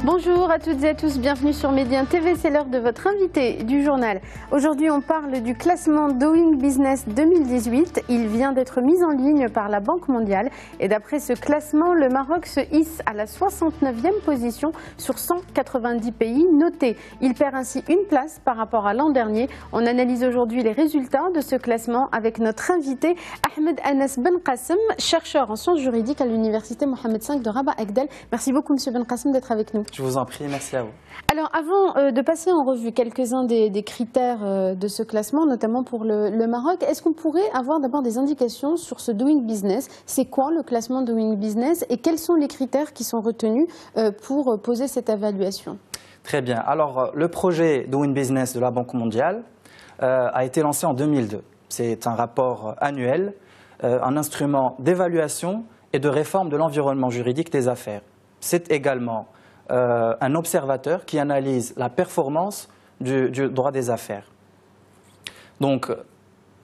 Bonjour à toutes et à tous, bienvenue sur Médien TV, c'est l'heure de votre invité du journal. Aujourd'hui on parle du classement Doing Business 2018, il vient d'être mis en ligne par la Banque mondiale et d'après ce classement, le Maroc se hisse à la 69e position sur 190 pays notés. Il perd ainsi une place par rapport à l'an dernier. On analyse aujourd'hui les résultats de ce classement avec notre invité Ahmed Anas Ben Qassem, chercheur en sciences juridiques à l'université Mohamed V de Rabat-Agdel. Merci beaucoup Monsieur Ben Qassem d'être avec nous. Je vous en prie, merci à vous. Alors, avant de passer en revue quelques-uns des critères de ce classement, notamment pour le Maroc, est-ce qu'on pourrait avoir d'abord des indications sur ce Doing Business? C'est quoi le classement Doing Business et quels sont les critères qui sont retenus pour poser cette évaluation? Très bien. Alors, le projet Doing Business de la Banque mondiale a été lancé en 2002. C'est un rapport annuel, un instrument d'évaluation et de réforme de l'environnement juridique des affaires. C'est également un observateur qui analyse la performance du droit des affaires. Donc,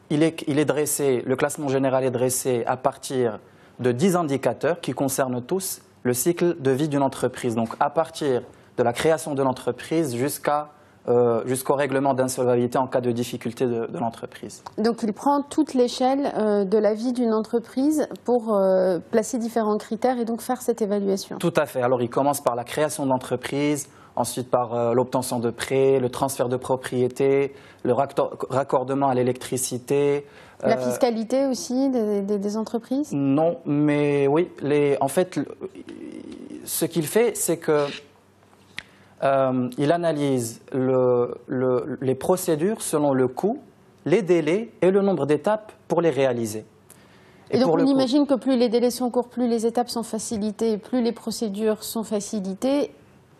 le classement général est dressé à partir de 10 indicateurs qui concernent tous le cycle de vie d'une entreprise. Donc, à partir de la création de l'entreprise jusqu'au règlement d'insolvabilité en cas de difficulté de l'entreprise. Donc il prend toute l'échelle de la vie d'une entreprise pour placer différents critères et donc faire cette évaluation. Tout à fait. Alors il commence par la création de l'entreprise, ensuite par l'obtention de prêts, le transfert de propriété, le raccordement à l'électricité. La fiscalité aussi des entreprises? Non, mais oui. En fait, ce qu'il fait, c'est que il analyse les procédures selon le coût, les délais et le nombre d'étapes pour les réaliser. Et donc on imagine que plus les délais sont courts, plus les étapes sont facilitées, plus les procédures sont facilitées,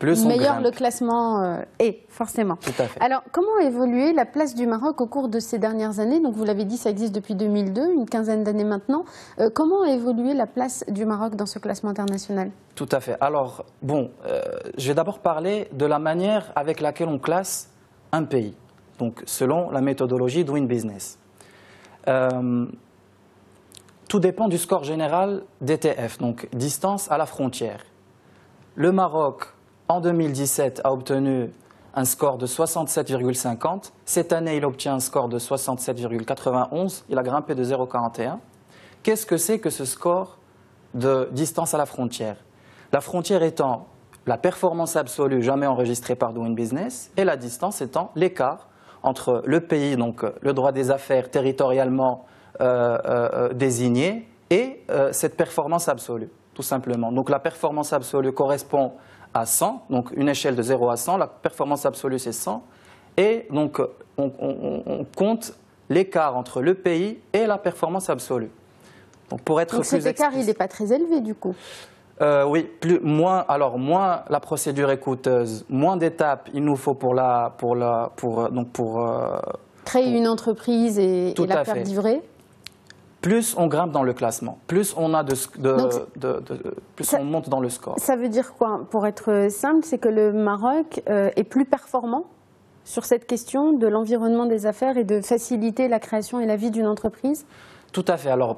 meilleur le classement est, forcément. Tout à fait. Alors, comment a évolué la place du Maroc au cours de ces dernières années? Donc, vous l'avez dit, ça existe depuis 2002, une quinzaine d'années maintenant. Comment a évolué la place du Maroc dans ce classement international? Tout à fait. Alors, je vais d'abord parler de la manière avec laquelle on classe un pays, donc selon la méthodologie Doing Business. Tout dépend du score général DTF, donc distance à la frontière. Le Maroc, en 2017, a obtenu un score de 67,50. Cette année, il obtient un score de 67,91. Il a grimpé de 0,41. Qu'est-ce que c'est que ce score de distance à la frontière? La frontière étant la performance absolue jamais enregistrée par Doing Business et la distance étant l'écart entre le pays, donc le droit des affaires territorialement désigné, et cette performance absolue, tout simplement. Donc la performance absolue correspond à 100, donc une échelle de 0 à 100, la performance absolue c'est 100, et donc on compte l'écart entre le pays et la performance absolue. Donc cet écart, il n'est pas très élevé du coup? Oui, moins la procédure est coûteuse, moins d'étapes il nous faut pour créer une entreprise et la faire livrer. Plus on grimpe dans le classement, plus on a on monte dans le score. Ça veut dire quoi? Pour être simple, c'est que le Maroc est plus performant sur cette question de l'environnement des affaires et de faciliter la création et la vie d'une entreprise? Tout à fait. Alors,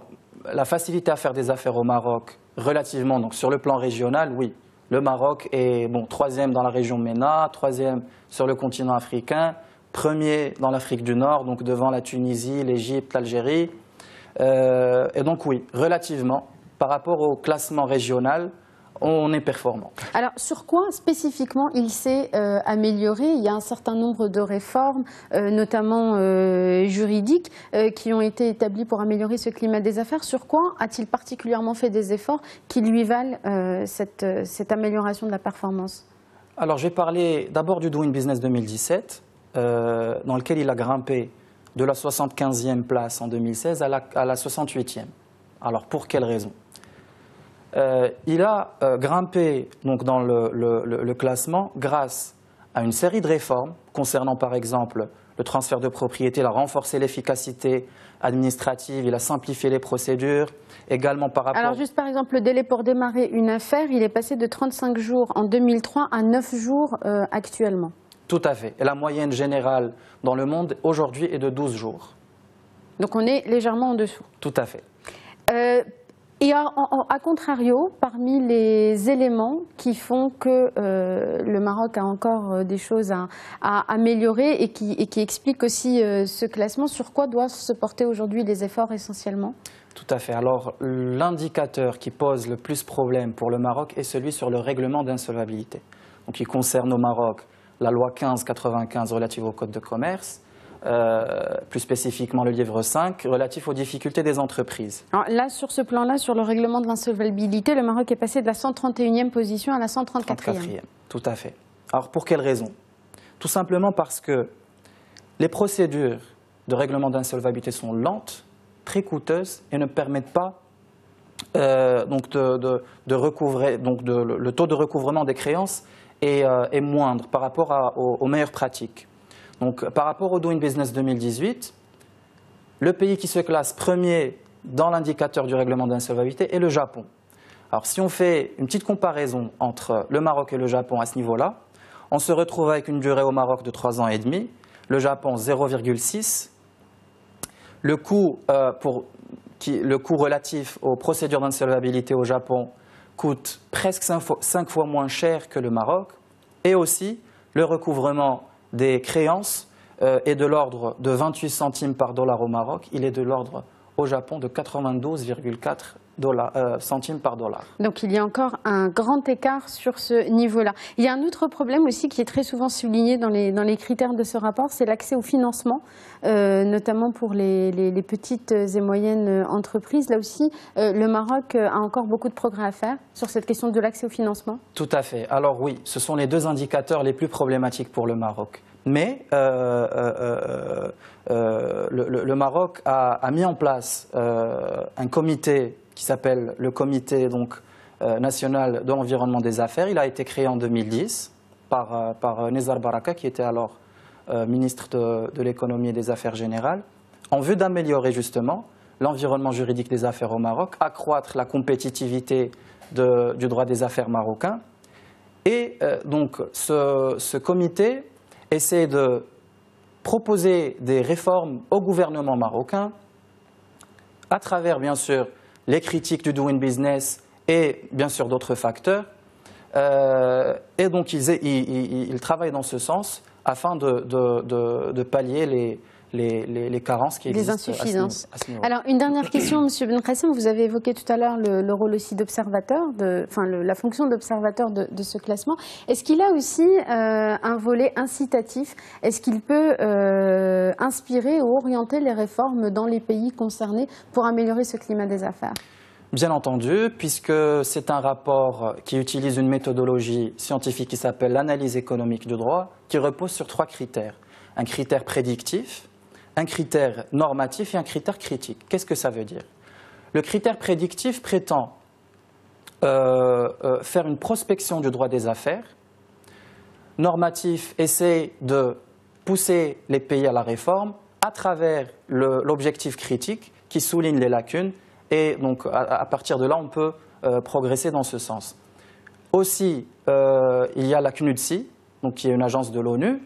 la facilité à faire des affaires au Maroc, relativement, donc sur le plan régional, oui. Le Maroc est troisième dans la région MENA, troisième sur le continent africain, premier dans l'Afrique du Nord, donc devant la Tunisie, l'Égypte, l'Algérie. Et donc oui, relativement, par rapport au classement régional, on est performant. Alors sur quoi spécifiquement il s'est amélioré? Il y a un certain nombre de réformes, notamment juridiques, qui ont été établies pour améliorer ce climat des affaires. Sur quoi a-t-il particulièrement fait des efforts qui lui valent cette amélioration de la performance? Alors je vais parler d'abord du Doing Business 2017, dans lequel il a grimpé de la 75e place en 2016 à la 68e. Alors, pour quelle raison? Il a grimpé donc, dans le classement grâce à une série de réformes concernant, par exemple, le transfert de propriété. Il a renforcé l'efficacité administrative, il a simplifié les procédures, également par rapport... Alors, juste par exemple, le délai pour démarrer une affaire, il est passé de 35 jours en 2003 à 9 jours actuellement. Tout à fait. Et la moyenne générale dans le monde aujourd'hui est de 12 jours. Donc on est légèrement en dessous. Tout à fait. Et à contrario, parmi les éléments qui font que le Maroc a encore des choses à améliorer et qui expliquent aussi ce classement, sur quoi doivent se porter aujourd'hui les efforts essentiellement? Tout à fait. Alors, l'indicateur qui pose le plus problème pour le Maroc est celui sur le règlement d'insolvabilité. Donc, il concerne au Maroc la loi 1595 relative au code de commerce, plus spécifiquement le livre 5 relatif aux difficultés des entreprises. Alors là, sur ce plan-là, sur le règlement de l'insolvabilité, le Maroc est passé de la 131e position à la 134e. Tout à fait. Alors, pour quelle raison? Tout simplement parce que les procédures de règlement d'insolvabilité sont lentes, très coûteuses et ne permettent pas donc de recouvrer. Donc le taux de recouvrement des créances est moindre par rapport aux meilleures pratiques. Donc par rapport au Doing Business 2018, le pays qui se classe premier dans l'indicateur du règlement d'insolvabilité est le Japon. Alors si on fait une petite comparaison entre le Maroc et le Japon à ce niveau-là, on se retrouve avec une durée au Maroc de 3 ans et demi, le Japon 0,6. Le coût relatif aux procédures d'insolvabilité au Japon coûte presque 5 fois moins cher que le Maroc. Et aussi, le recouvrement des créances est de l'ordre de 28 centimes par dollar au Maroc. Il est de l'ordre au Japon de 92,4 centimes par dollar. Donc il y a encore un grand écart sur ce niveau-là. Il y a un autre problème aussi qui est très souvent souligné dans les critères de ce rapport, c'est l'accès au financement, notamment pour les petites et moyennes entreprises. Là aussi, le Maroc a encore beaucoup de progrès à faire sur cette question de l'accès au financement. Tout à fait. Alors oui, ce sont les deux indicateurs les plus problématiques pour le Maroc. Mais le Maroc a mis en place un comité qui s'appelle le Comité national de l'environnement des affaires. Il a été créé en 2010 par Nezar Baraka, qui était alors ministre de l'économie et des affaires générales, en vue d'améliorer justement l'environnement juridique des affaires au Maroc, accroître la compétitivité du droit des affaires marocain. Et donc ce comité essaie de proposer des réformes au gouvernement marocain à travers, bien sûr, les critiques du Doing Business et, bien sûr, d'autres facteurs. Et donc, ils travaillent dans ce sens afin de pallier les carences qui existent. Les insuffisances. À ce niveau. Alors, une dernière question, M. Ben Qassem. Vous avez évoqué tout à l'heure le rôle aussi d'observateur, la fonction d'observateur de ce classement. Est-ce qu'il a aussi un volet incitatif? Est-ce qu'il peut inspirer ou orienter les réformes dans les pays concernés pour améliorer ce climat des affaires? Bien entendu, puisque c'est un rapport qui utilise une méthodologie scientifique qui s'appelle l'analyse économique du droit, qui repose sur 3 critères. Un critère prédictif, un critère normatif et un critère critique. Qu'est-ce que ça veut dire? Le critère prédictif prétend faire une prospection du droit des affaires. Normatif essaie de pousser les pays à la réforme à travers l'objectif critique qui souligne les lacunes. Et donc, à partir de là, on peut progresser dans ce sens. Aussi, il y a la CNUDSI, donc, qui est une agence de l'ONU,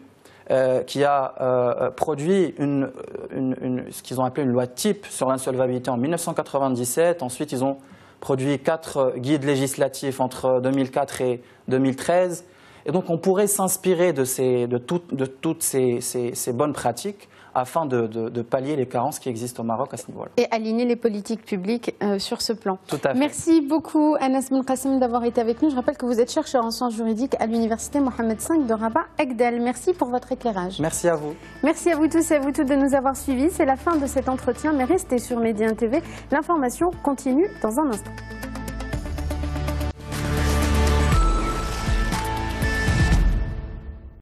qui a produit ce qu'ils ont appelé une loi type sur l'insolvabilité en 1997. Ensuite, ils ont produit 4 guides législatifs entre 2004 et 2013. Et donc, on pourrait s'inspirer de toutes ces bonnes pratiques afin de pallier les carences qui existent au Maroc à ce niveau-là. Et aligner les politiques publiques sur ce plan. Tout à fait. Merci beaucoup Anas Ben Qassem d'avoir été avec nous. Je rappelle que vous êtes chercheur en sciences juridiques à l'université Mohamed V de Rabat Agdel. Merci pour votre éclairage. Merci à vous. Merci à vous tous et à vous toutes de nous avoir suivis. C'est la fin de cet entretien, mais restez sur Média TV. L'information continue dans un instant.